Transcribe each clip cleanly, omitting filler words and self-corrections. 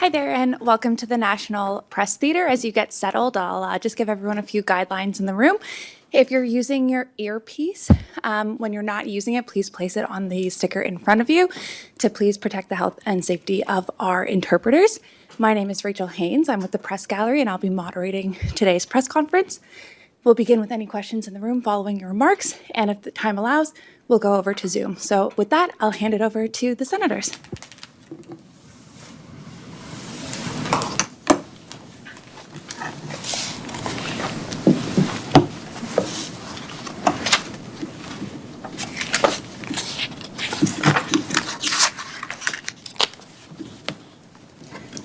Hi there, and welcome to the National Press Theatre. As you get settled, I'll just give everyone a few guidelines in the room. If you're using your earpiece, when you're not using it, please place it on the sticker in front of you to please protect the health and safety of our interpreters. My name is Rachel Haynes. I'm with the Press Gallery, and I'll be moderating today's press conference. We'll begin with any questions in the room following your remarks, and if the time allows, we'll go over to Zoom. So with that, I'll hand it over to the senators.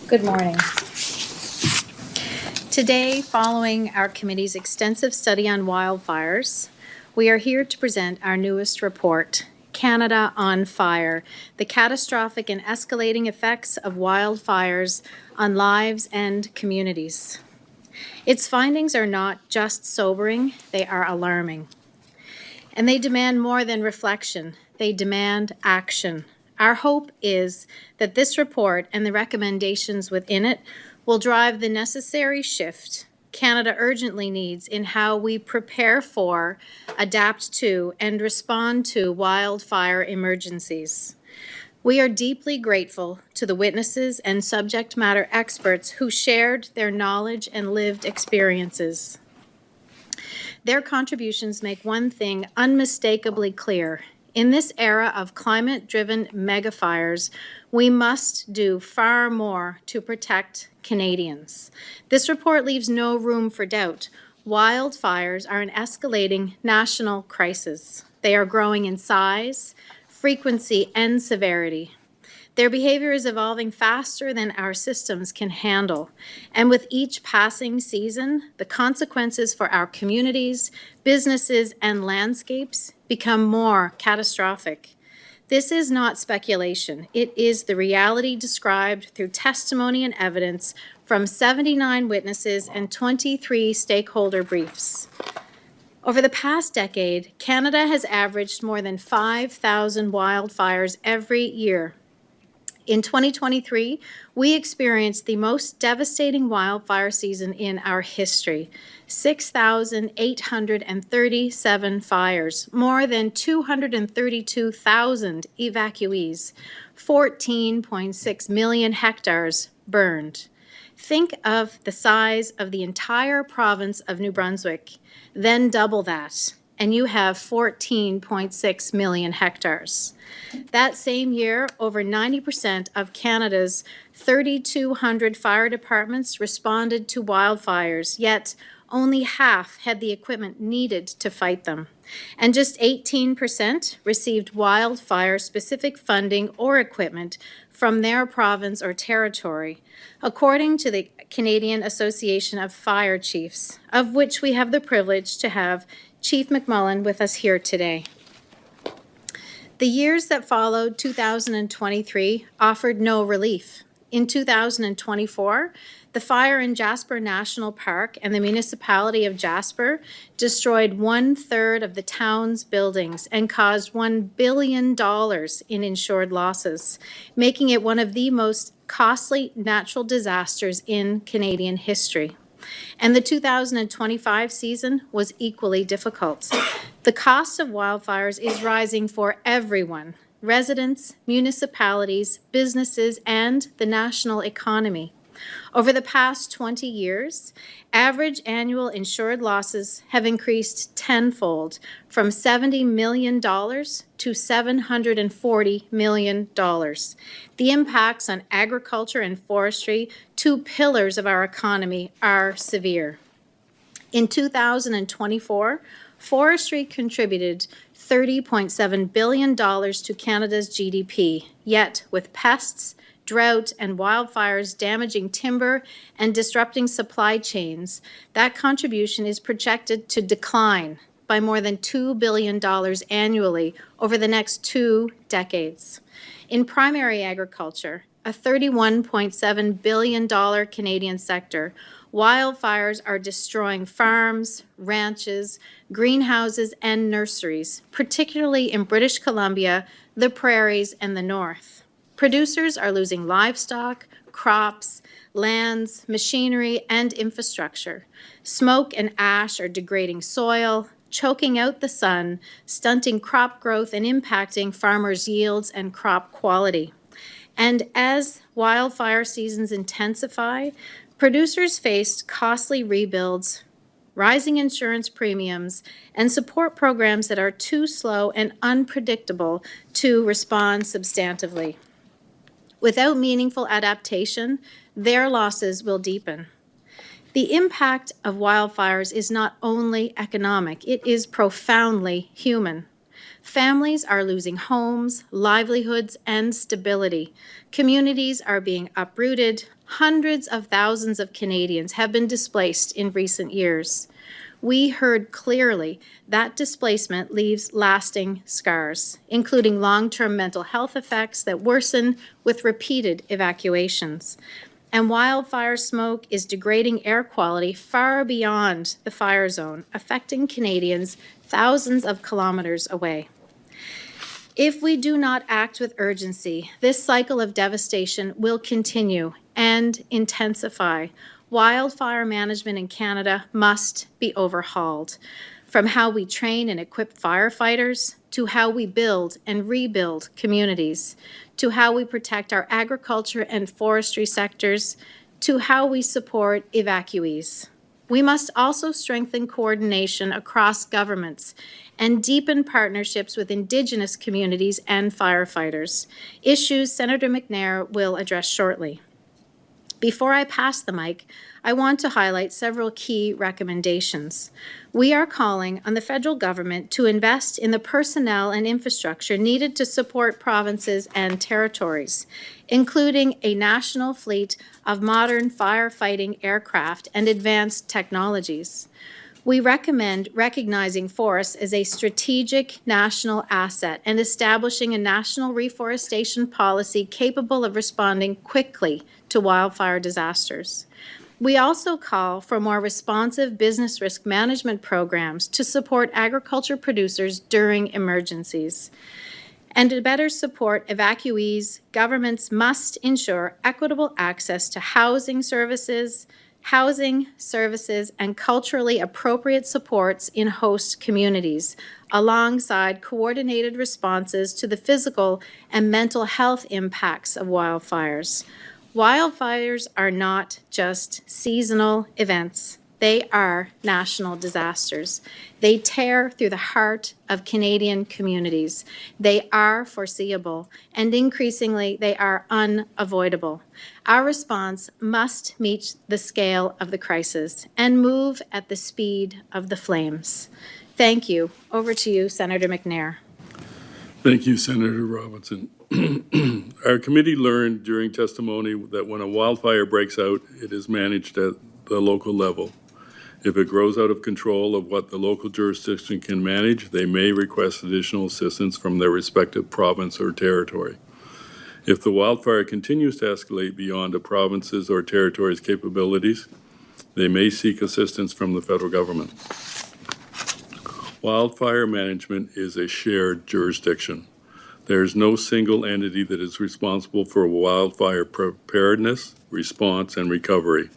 Good morning. Today, following our committee's extensive study on wildfires, we are here to present our newest report, Canada on Fire, the catastrophic and escalating effects of wildfires on lives and communities. Its findings are not just sobering, they are alarming. And they demand more than reflection, they demand action. Our hope is that this report and the recommendations within it will drive the necessary shift Canada urgently needs in how we prepare for, adapt to, and respond to wildfire emergencies. We are deeply grateful to the witnesses and subject matter experts who shared their knowledge and lived experiences. Their contributions make one thing unmistakably clear. In this era of climate-driven megafires, we must do far more to protect Canadians. This report leaves no room for doubt. Wildfires are an escalating national crisis. They are growing in size, frequency, and severity. Their behavior is evolving faster than our systems can handle. And with each passing season, the consequences for our communities, businesses, and landscapes become more catastrophic. This is not speculation. It is the reality described through testimony and evidence from 79 witnesses and 23 stakeholder briefs. Over the past decade, Canada has averaged more than 5,000 wildfires every year. In 2023, we experienced the most devastating wildfire season in our history. 6,837 fires, more than 232,000 evacuees, 14.6 million hectares burned. Think of the size of the entire province of New Brunswick, then double that, and you have 14.6 million hectares. That same year, over 90% of Canada's 3,200 fire departments responded to wildfires, yet only half had the equipment needed to fight them. And just 18% received wildfire-specific funding or equipment from their province or territory, according to the Canadian Association of Fire Chiefs, of which we have the privilege to have Chief McMullen with us here today. The years that followed 2023 offered no relief. In 2024, the fire in Jasper National Park and the municipality of Jasper destroyed 1/3 of the town's buildings and caused $1 billion in insured losses, making it one of the most costly natural disasters in Canadian history. And the 2025 season was equally difficult. The cost of wildfires is rising for everyone: residents, municipalities, businesses, and the national economy. Over the past 20 years, average annual insured losses have increased tenfold, from $70 million to $740 million. The impacts on agriculture and forestry, two pillars of our economy, are severe. In 2024, forestry contributed $30.7 billion to Canada's GDP, yet with pests, drought, and wildfires damaging timber and disrupting supply chains, that contribution is projected to decline by more than $2 billion annually over the next 2 decades. In primary agriculture, a $31.7 billion Canadian sector, wildfires are destroying farms, ranches, greenhouses, and nurseries, particularly in British Columbia, the prairies, and the north. Producers are losing livestock, crops, lands, machinery, and infrastructure. Smoke and ash are degrading soil, choking out the sun, stunting crop growth, and impacting farmers' yields and crop quality. And as wildfire seasons intensify, producers face costly rebuilds, rising insurance premiums, and support programs that are too slow and unpredictable to respond substantively. Without meaningful adaptation, their losses will deepen. The impact of wildfires is not only economic, it is profoundly human. Families are losing homes, livelihoods, and stability. Communities are being uprooted. Hundreds of thousands of Canadians have been displaced in recent years. We heard clearly that displacement leaves lasting scars, including long-term mental health effects that worsen with repeated evacuations. And wildfire smoke is degrading air quality far beyond the fire zone, affecting Canadians thousands of kilometers away. If we do not act with urgency, this cycle of devastation will continue and intensify. Wildfire management in Canada must be overhauled, from how we train and equip firefighters, to how we build and rebuild communities, to how we protect our agriculture and forestry sectors, to how we support evacuees. We must also strengthen coordination across governments and deepen partnerships with Indigenous communities and firefighters, issues Senator McNair will address shortly. Before I pass the mic, I want to highlight several key recommendations. We are calling on the federal government to invest in the personnel and infrastructure needed to support provinces and territories, including a national fleet of modern firefighting aircraft and advanced technologies. We recommend recognizing forests as a strategic national asset and establishing a national reforestation policy capable of responding quickly to wildfire disasters. We also call for more responsive business risk management programs to support agriculture producers during emergencies. And to better support evacuees, governments must ensure equitable access to housing services, and culturally appropriate supports in host communities, alongside coordinated responses to the physical and mental health impacts of wildfires. Wildfires are not just seasonal events. They are national disasters. They tear through the heart of Canadian communities. They are foreseeable, and increasingly, they are unavoidable. Our response must meet the scale of the crisis and move at the speed of the flames. Thank you. Over to you, Senator McNair. Thank you, Senator Robinson. Our committee learned during testimony that when a wildfire breaks out, it is managed at the local level. If it grows out of control of what the local jurisdiction can manage, they may request additional assistance from their respective province or territory. If the wildfire continues to escalate beyond a province's or territory's capabilities, they may seek assistance from the federal government. Wildfire management is a shared jurisdiction. There is no single entity that is responsible for wildfire preparedness, response, and recovery.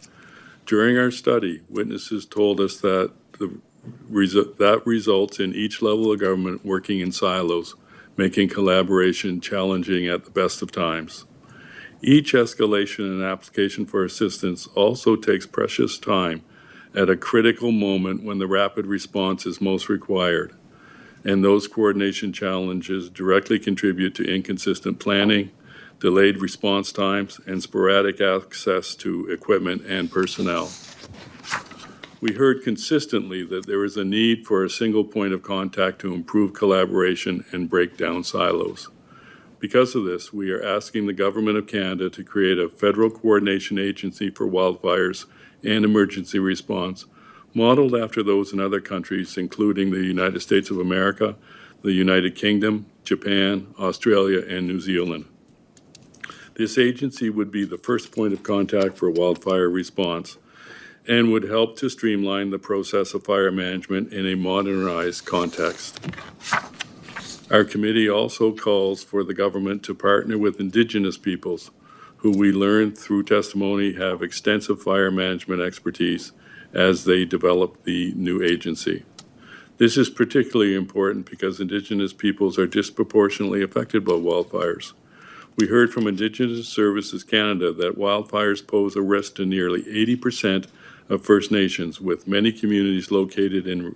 During our study, witnesses told us that that results in each level of government working in silos, making collaboration challenging at the best of times. Each escalation and application for assistance also takes precious time at a critical moment when the rapid response is most required. And those coordination challenges directly contribute to inconsistent planning, delayed response times, and sporadic access to equipment and personnel. We heard consistently that there is a need for a single point of contact to improve collaboration and break down silos. Because of this, we are asking the Government of Canada to create a federal coordination agency for wildfires and emergency response, modeled after those in other countries, including the United States of America, the United Kingdom, Japan, Australia, and New Zealand. This agency would be the first point of contact for wildfire response and would help to streamline the process of fire management in a modernized context. Our committee also calls for the government to partner with Indigenous peoples who we learned through testimony have extensive fire management expertise as they develop the new agency. This is particularly important because Indigenous peoples are disproportionately affected by wildfires. We heard from Indigenous Services Canada that wildfires pose a risk to nearly 80% of First Nations, with many communities located in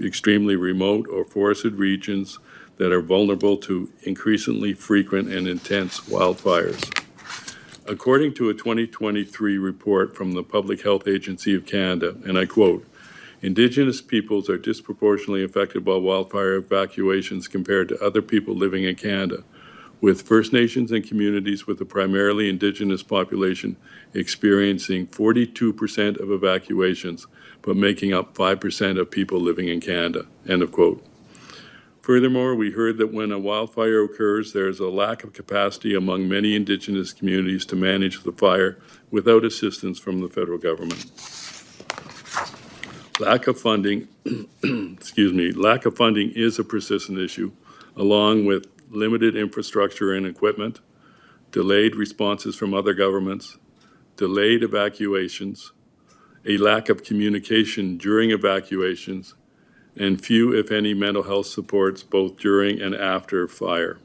extremely remote or forested regions that are vulnerable to increasingly frequent and intense wildfires. According to a 2023 report from the Public Health Agency of Canada, and I quote, Indigenous peoples are disproportionately affected by wildfire evacuations compared to other people living in Canada, with First Nations and communities with a primarily Indigenous population experiencing 42% of evacuations, but making up 5% of people living in Canada, end of quote. Furthermore, we heard that when a wildfire occurs, there is a lack of capacity among many Indigenous communities to manage the fire without assistance from the federal government. Lack of funding, lack of funding is a persistent issue, along with limited infrastructure and equipment, delayed responses from other governments, delayed evacuations, a lack of communication during evacuations, and few, if any, mental health supports both during and after fire.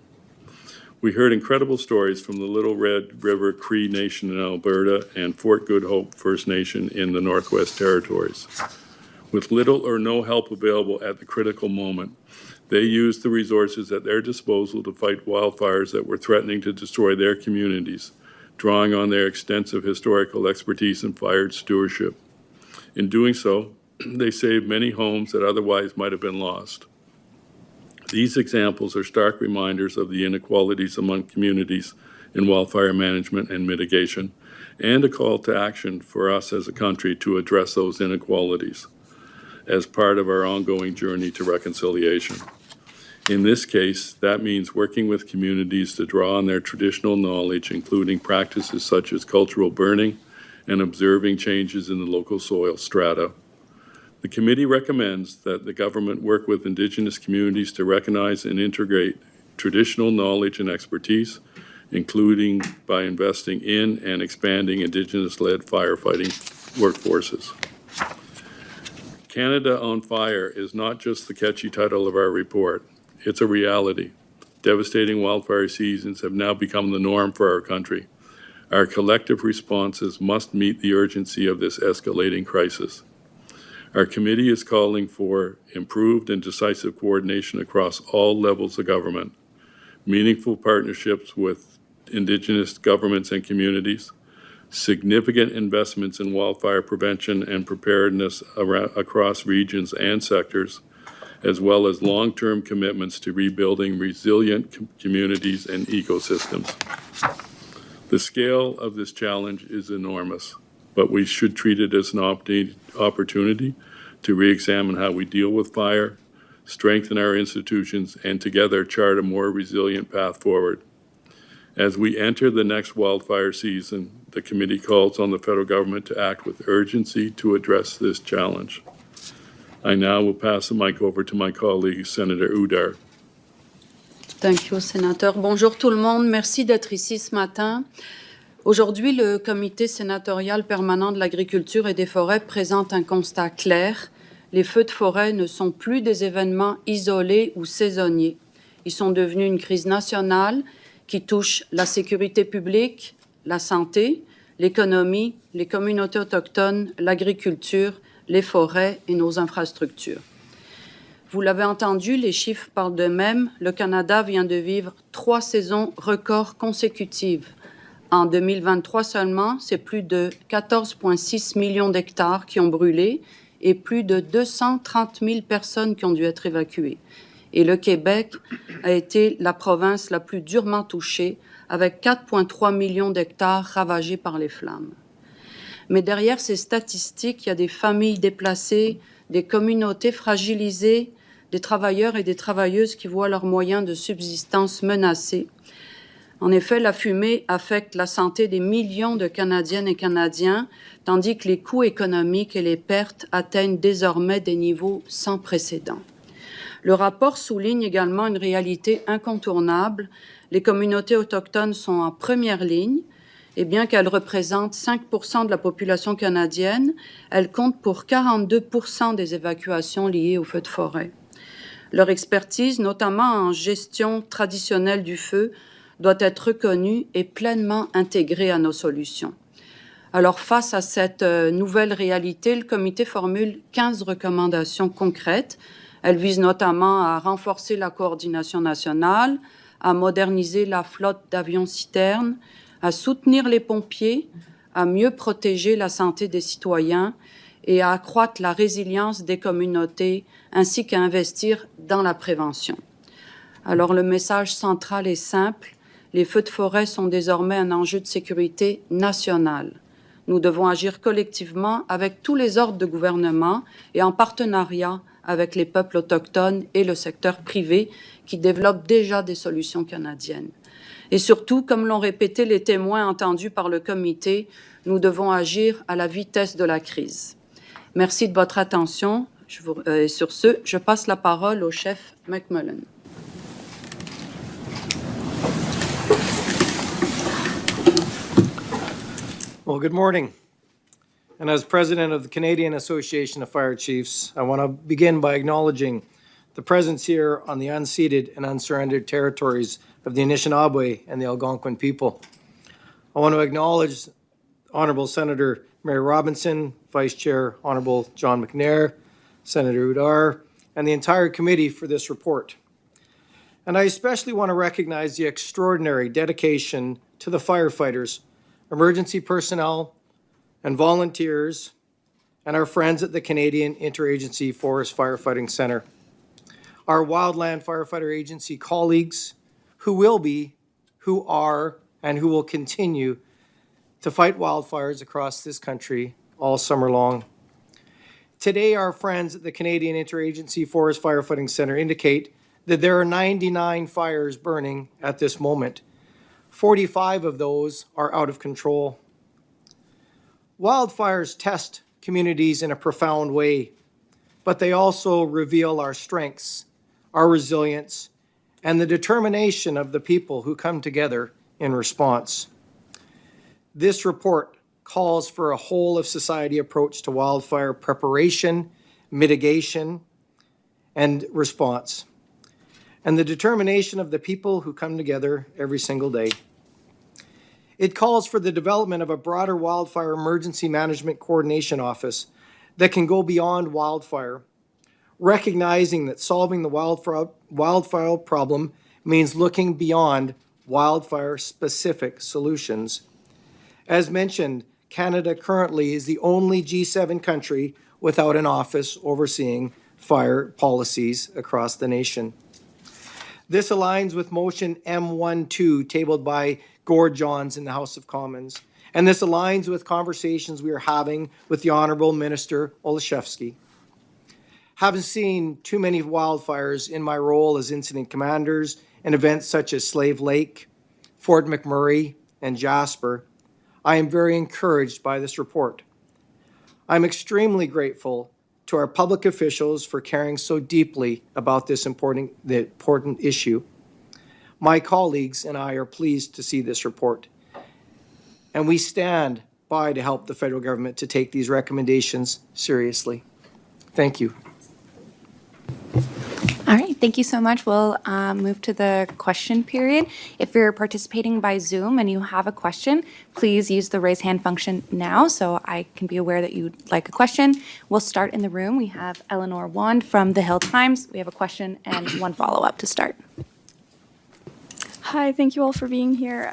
We heard incredible stories from the Little Red River Cree Nation in Alberta and Fort Good Hope First Nation in the Northwest Territories. With little or no help available at the critical moment, they used the resources at their disposal to fight wildfires that were threatening to destroy their communities, drawing on their extensive historical expertise in fire stewardship. In doing so, they saved many homes that otherwise might have been lost. These examples are stark reminders of the inequalities among communities in wildfire management and mitigation, and a call to action for us as a country to address those inequalities as part of our ongoing journey to reconciliation. In this case, that means working with communities to draw on their traditional knowledge, including practices such as cultural burning and observing changes in the local soil strata. The committee recommends that the government work with Indigenous communities to recognize and integrate traditional knowledge and expertise, including by investing in and expanding Indigenous-led firefighting workforces. Canada on Fire is not just the catchy title of our report. It's a reality. Devastating wildfire seasons have now become the norm for our country. Our collective responses must meet the urgency of this escalating crisis. Our committee is calling for improved and decisive coordination across all levels of government, meaningful partnerships with Indigenous governments and communities, significant investments in wildfire prevention and preparedness across regions and sectors, as well as long-term commitments to rebuilding resilient communities and ecosystems. The scale of this challenge is enormous, but we should treat it as an opportunity to re-examine how we deal with fire, strengthen our institutions, and together chart a more resilient path forward. As we enter the next wildfire season, the committee calls on the federal government to act with urgency to address this challenge. I now will pass the mic over to my colleague, Senator Oudar. Thank you, Sénateur. Bonjour tout le monde. Merci d'être ici ce matin. Aujourd'hui, le Comité sénatorial permanent de l'agriculture et des forêts présente un constat clair. Les feux de forêt ne sont plus des événements isolés ou saisonniers. Ils sont devenus une crise nationale qui touche la sécurité publique, la santé, l'économie, les communautés autochtones, l'agriculture, les forêts et nos infrastructures. Vous l'avez entendu, les chiffres parlent d'eux-mêmes. Le Canada vient de vivre 3 saisons records consécutives. En 2023 seulement, c'est plus de 14,6 millions d'hectares qui ont brûlé et plus de 230 000 personnes qui ont dû être évacuées. Et le Québec a été la province la plus durement touchée, avec 4,3 millions d'hectares ravagés par les flammes. Mais derrière ces statistiques, il y a des familles déplacées, des communautés fragilisées, des travailleurs et des travailleuses qui voient leurs moyens de subsistance menacés. En effet, la fumée affecte la santé des millions de Canadiennes et Canadiens, tandis que les coûts économiques et les pertes atteignent désormais des niveaux sans précédent. Le rapport souligne également une réalité incontournable. Les communautés autochtones sont en première ligne, Et bien qu'elle représente 5% de la population canadienne, elle compte pour 42% des évacuations liées aux feux de forêt. Leur expertise, notamment en gestion traditionnelle du feu, doit être reconnue et pleinement intégrée à nos solutions. Alors, face à cette nouvelle réalité, le comité formule 15 recommandations concrètes. Elles visent notamment à renforcer la coordination nationale, à moderniser la flotte d'avions-citernes, à soutenir les pompiers, à mieux protéger la santé des citoyens et à accroître la résilience des communautés, ainsi qu'à investir dans la prévention. Alors, le message central est simple. Les feux de forêt sont désormais un enjeu de sécurité nationale. Nous devons agir collectivement avec tous les ordres de gouvernement et en partenariat avec les peuples autochtones et le secteur privé qui développent déjà des solutions canadiennes. Et surtout, comme l'ont répété les témoins entendus par le comité, nous devons agir à la vitesse de la crise. Merci de votre attention. Et sur ce, je passe la parole au chef McMullen. Well, good morning. And as president of the Canadian Association of Fire Chiefs, I want to begin by acknowledging the presence here on the unceded and unsurrendered territories of the Anishinaabe and the Algonquin people. I want to acknowledge Honourable Senator Mary Robinson, Vice Chair Honourable John McNair, Senator Oudar, and the entire committee for this report. And I especially want to recognize the extraordinary dedication to the firefighters, emergency personnel, and volunteers, and our friends at the Canadian Interagency Forest Firefighting Centre. Our Wildland Firefighter Agency colleagues who will be, who are, and who will continue to fight wildfires across this country all summer long. Today, our friends at the Canadian Interagency Forest Firefighting Centre indicate that there are 99 fires burning at this moment. 45 of those are out of control. Wildfires test communities in a profound way, but they also reveal our strengths, our resilience, and the determination of the people who come together in response. This report calls for a whole-of-society approach to wildfire preparation, mitigation, and response, and the determination of the people who come together every single day. It calls for the development of a broader wildfire emergency management coordination office that can go beyond wildfire, recognizing that solving the wildfire problem means looking beyond wildfire-specific solutions. As mentioned, Canada currently is the only G7 country without an office overseeing fire policies across the nation. This aligns with motion M12 tabled by Gord Johns in the House of Commons, and this aligns with conversations we are having with the Honourable Minister Olszewski. Having seen too many wildfires in my role as incident commanders in events such as Slave Lake, Fort McMurray, and Jasper, I am very encouraged by this report. I'm extremely grateful to our public officials for caring so deeply about this important issue. My colleagues and I are pleased to see this report, and we stand by to help the federal government to take these recommendations seriously. Thank you. All right, thank you so much. We'll move to the question period. If you're participating by Zoom and you have a question, please use the raise hand function now so I can be aware that you'd like a question. We'll start in the room. We have Eleanor Wand from the Hill Times. We have a question and one follow-up to start. Hi, thank you all for being here.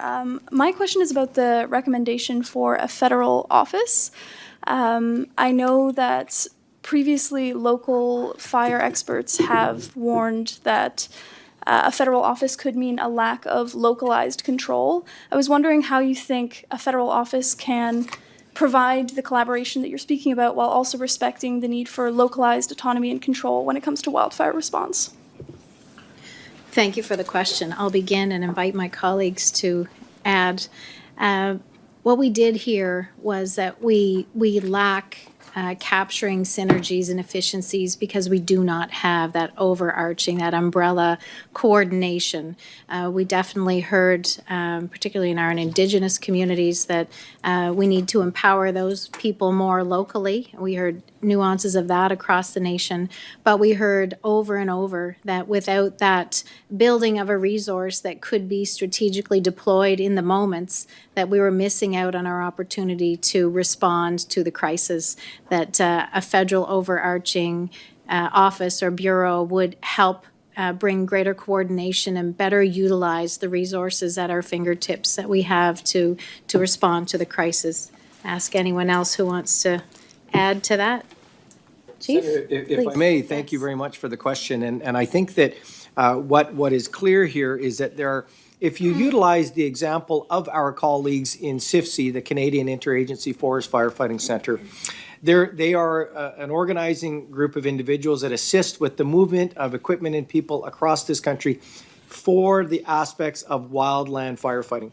My question is about the recommendation for a federal office. I know that previously local fire experts have warned that a federal office could mean a lack of localized control. I was wondering how you think a federal office can provide the collaboration that you're speaking about while also respecting the need for localized autonomy and control when it comes to wildfire response. Thank you for the question. I'll begin and invite my colleagues to add. What we did here was that we lack capturing synergies and efficiencies because we do not have that overarching, that umbrella coordination. We definitely heard, particularly in our Indigenous communities, that we need to empower those people more locally. We heard nuances of that across the nation, but we heard over and over that without that building of a resource that could be strategically deployed in the moments, that we were missing out on our opportunity to respond to the crisis, that a federal overarching office or bureau would help bring greater coordination and better utilize the resources at our fingertips that we have to respond to the crisis. Ask anyone else who wants to add to that. Chief? Senator, if I please. may, thank you Yes. very much for the question. And I think that what is clear here is that if you utilize the example of our colleagues in CIFC, the Canadian Interagency Forest Firefighting Center, they are an organizing group of individuals that assist with the movement of equipment and people across this country for the aspects of wildland firefighting.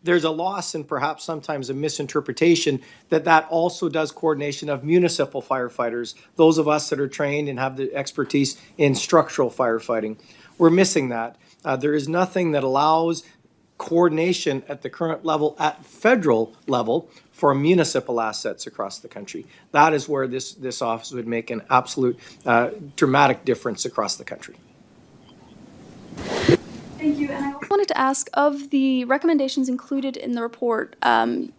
There's a loss and perhaps sometimes a misinterpretation that also does coordination of municipal firefighters, those of us that are trained and have the expertise in structural firefighting. We're missing that. There is nothing that allows coordination at the current level, at federal level, for municipal assets across the country. That is where this office would make an absolute dramatic difference across the country. Thank you. And I also wanted to ask, of the recommendations included in the report,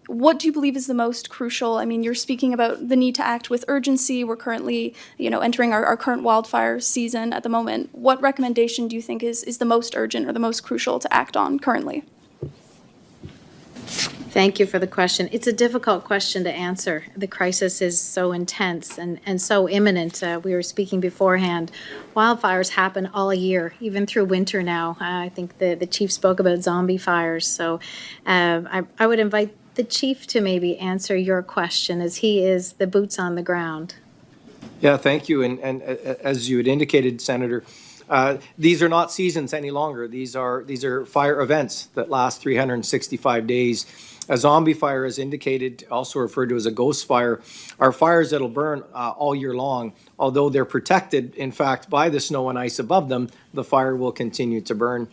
what do you believe is the most crucial? I mean, you're speaking about the need to act with urgency. We're currently, entering our current wildfire season at the moment. What recommendation do you think is the most urgent or the most crucial to act on currently? Thank you for the question. It's a difficult question to answer. The crisis is so intense and so imminent. We were speaking beforehand. Wildfires happen all year, even through winter now. I think the chief spoke about zombie fires. So I would invite the chief to maybe answer your question, as he is the boots on the ground. Yeah, thank you. And as you had indicated, Senator, these are not seasons any longer. These are fire events that last 365 days. A zombie fire, as indicated, also referred to as a ghost fire, are fires that'll burn all year long. Although they're protected, in fact, by the snow and ice above them, the fire will continue to burn.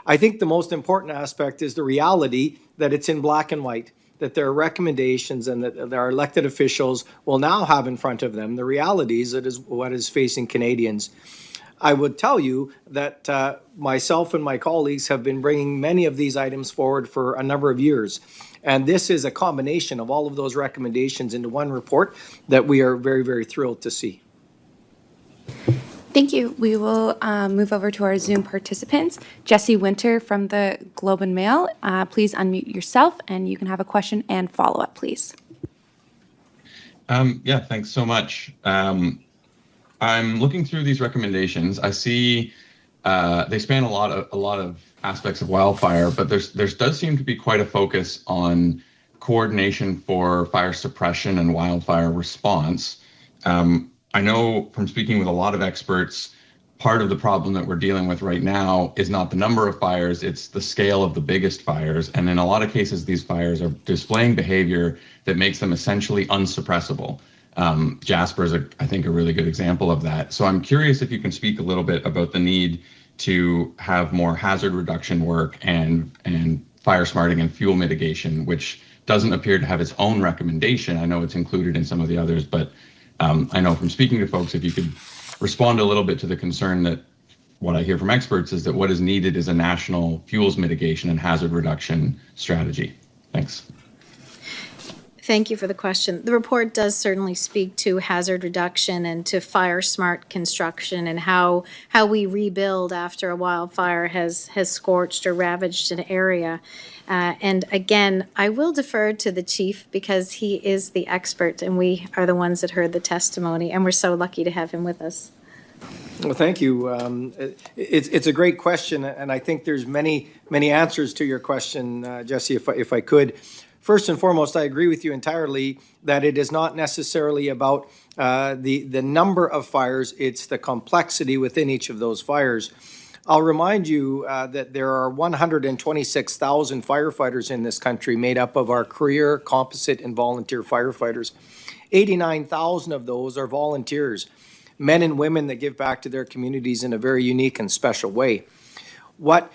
I think the most important aspect is the reality that it's in black and white, that there are recommendations and that our elected officials will now have in front of them the realities that is what is facing Canadians. I would tell you that myself and my colleagues have been bringing many of these items forward for a number of years. And this is a combination of all of those recommendations into one report that we are very, very thrilled to see. Thank you. We will move over to our Zoom participants. Jesse Winter from the Globe and Mail, please unmute yourself and you can have a question and follow-up, please. Yeah, thanks so much. I'm looking through these recommendations. I see they span a lot of aspects of wildfire, but there does seem to be quite a focus on coordination for fire suppression and wildfire response. I know from speaking with a lot of experts, part of the problem that we're dealing with right now is not the number of fires, it's the scale of the biggest fires. And in a lot of cases, these fires are displaying behavior that makes them essentially unsuppressible. Jasper is, I think, a really good example of that. So I'm curious if you can speak a little bit about the need to have more hazard reduction work and fire smarting and fuel mitigation, which doesn't appear to have its own recommendation. I know it's included in some of the others, but I know from speaking to folks, if you could respond a little bit to the concern that what I hear from experts is that what is needed is a national fuels mitigation and hazard reduction strategy. Thanks. Thank you for the question. The report does certainly speak to hazard reduction and to fire smart construction and how we rebuild after a wildfire has scorched or ravaged an area. And again, I will defer to the chief because he is the expert and we are the ones that heard the testimony, and we're so lucky to have him with us. Well, thank you. It's a great question, and I think there's many answers to your question, Jesse, if I could. First and foremost, I agree with you entirely that it is not necessarily about the number of fires, it's the complexity within each of those fires. I'll remind you that there are 126,000 firefighters in this country made up of our career, composite, and volunteer firefighters. 89,000 of those are volunteers, men and women that give back to their communities in a very unique and special way. What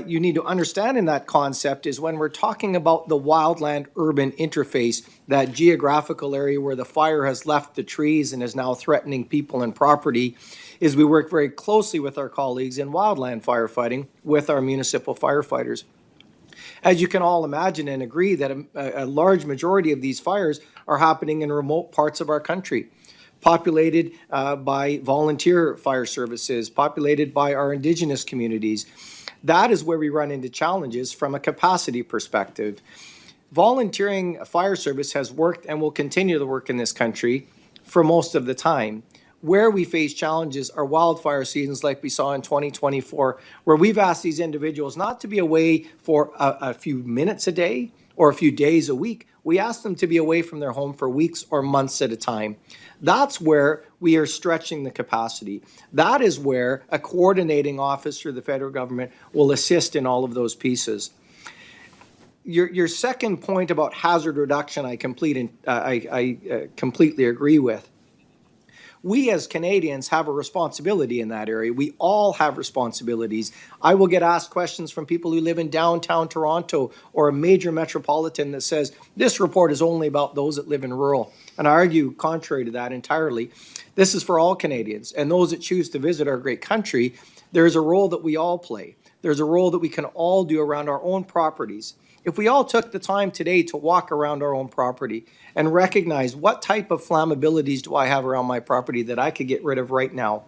you need to understand in that concept is when we're talking about the wildland-urban interface, that geographical area where the fire has left the trees and is now threatening people and property, is we work very closely with our colleagues in wildland firefighting with our municipal firefighters. As you can all imagine and agree that a large majority of these fires are happening in remote parts of our country, populated by volunteer fire services, populated by our Indigenous communities. That is where we run into challenges from a capacity perspective. Volunteering fire service has worked and will continue to work in this country for most of the time. Where we face challenges are wildfire seasons like we saw in 2024, where we've asked these individuals not to be away for a few minutes a day or a few days a week. We ask them to be away from their home for weeks or months at a time. That's where we are stretching the capacity. That is where a coordinating office through the federal government will assist in all of those pieces. Your second point about hazard reduction, I completely agree with. We as Canadians have a responsibility in that area. We all have responsibilities. I will get asked questions from people who live in downtown Toronto or a major metropolitan that says, this report is only about those that live in rural. And I argue contrary to that entirely. This is for all Canadians. And those that choose to visit our great country, there's a role that we all play. There's a role that we can all do around our own properties. If we all took the time today to walk around our own property and recognize what type of flammabilities do I have around my property that I could get rid of right now?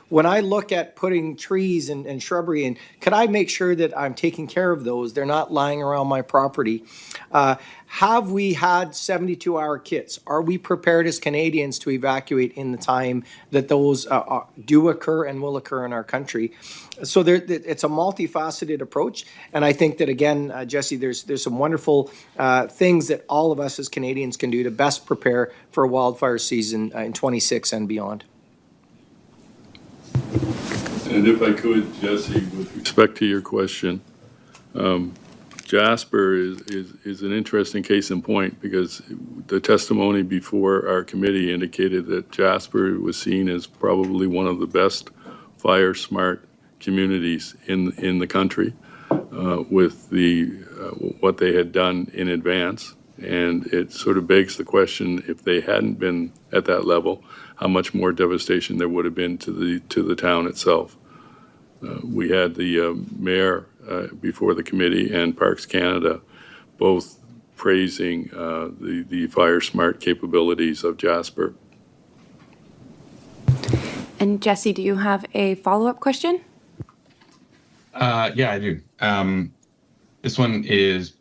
When I look at putting trees and shrubbery in, could I make sure that I'm taking care of those? They're not lying around my property. Have we had 72-hour kits? Are we prepared as Canadians to evacuate in the time that those do occur and will occur in our country? So it's a multifaceted approach, and I think that, again, Jesse, there's some wonderful things that all of us as Canadians can do to best prepare for a wildfire season in 26 and beyond. And if I could, Jesse, with respect to your question, Jasper is an interesting case in point because the testimony before our committee indicated that Jasper was seen as probably one of the best fire smart communities in the country with what they had done in advance. And it sort of begs the question, if they hadn't been at that level, how much more devastation there would have been to the town itself. We had the mayor before the committee and Parks Canada both praising the fire smart capabilities of Jasper. And Jesse, do you have a follow-up question? Yeah, I do. This one is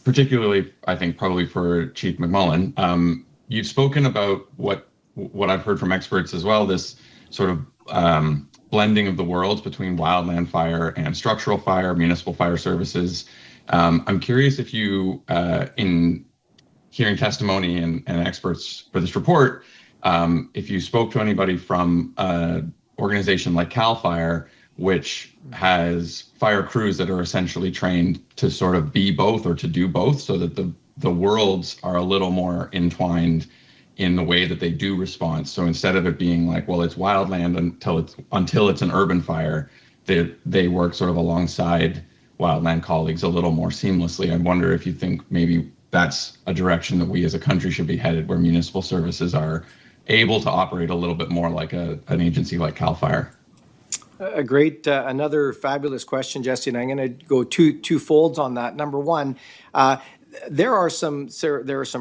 particularly, I think, probably for Chief McMullen. You've spoken about what I've heard from experts as well, this sort of blending of the worlds between wildland fire and structural fire, municipal fire services. I'm curious if you, in hearing testimony and experts for this report, if you spoke to anybody from an organization like CAL FIRE, which has fire crews that are essentially trained to sort of be both or to do both, so that the worlds are a little more entwined in the way that they do respond. So instead of it being like, well, it's wildland until it's an urban fire, they work sort of alongside wildland colleagues a little more seamlessly. I wonder if you think maybe that's a direction that we as a country should be headed, where municipal services are able to operate a little bit more like an agency like CAL FIRE. A great, another fabulous question, Jesse, and I'm going to go two folds on that. Number one, there are some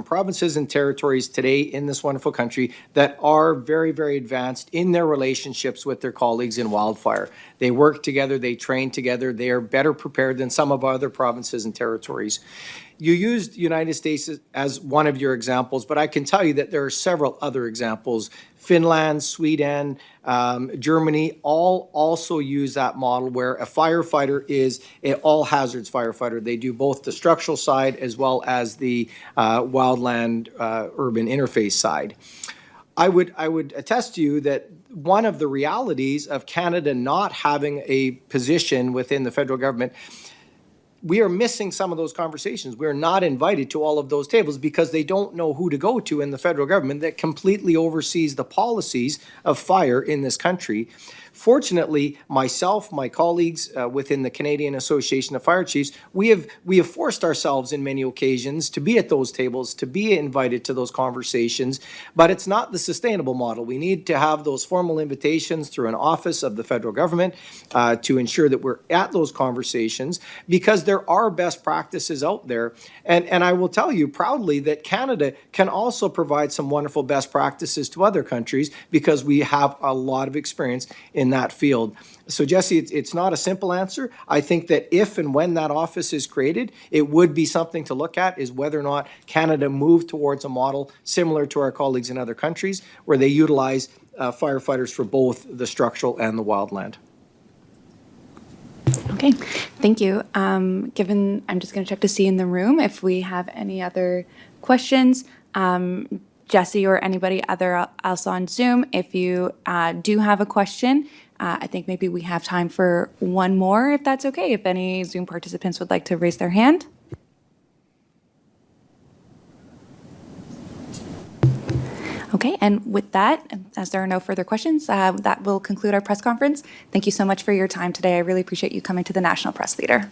provinces and territories today in this wonderful country that are very, very advanced in their relationships with their colleagues in wildfire. They work together, they train together, they are better prepared than some of our other provinces and territories. You used the United States as one of your examples, but I can tell you that there are several other examples. Finland, Sweden, Germany all also use that model where a firefighter is an all hazards firefighter. They do both the structural side as well as the wildland urban interface side. I would attest to you that one of the realities of Canada not having a position within the federal government, we are missing some of those conversations. We're not invited to all of those tables because they don't know who to go to in the federal government that completely oversees the policies of fire in this country. Fortunately, myself, my colleagues within the Canadian Association of Fire Chiefs, we have forced ourselves in many occasions to be at those tables, to be invited to those conversations, but it's not the sustainable model. We need to have those formal invitations through an office of the federal government to ensure that we're at those conversations, because there are best practices out there. And I will tell you proudly that Canada can also provide some wonderful best practices to other countries because we have a lot of experience in that field. So Jesse, it's not a simple answer. I think that if and when that office is created, it would be something to look at, is whether or not Canada moved towards a model similar to our colleagues in other countries where they utilize firefighters for both the structural and the wildland. Okay, thank you. Given, I'm just going to check to see in the room if we have any other questions. Jesse or anybody else on Zoom, if you do have a question, I think maybe we have time for one more, if that's okay, if any Zoom participants would like to raise their hand. Okay, and with that, as there are no further questions, that will conclude our press conference. Thank you so much for your time today. I really appreciate you coming to the National Press Theater.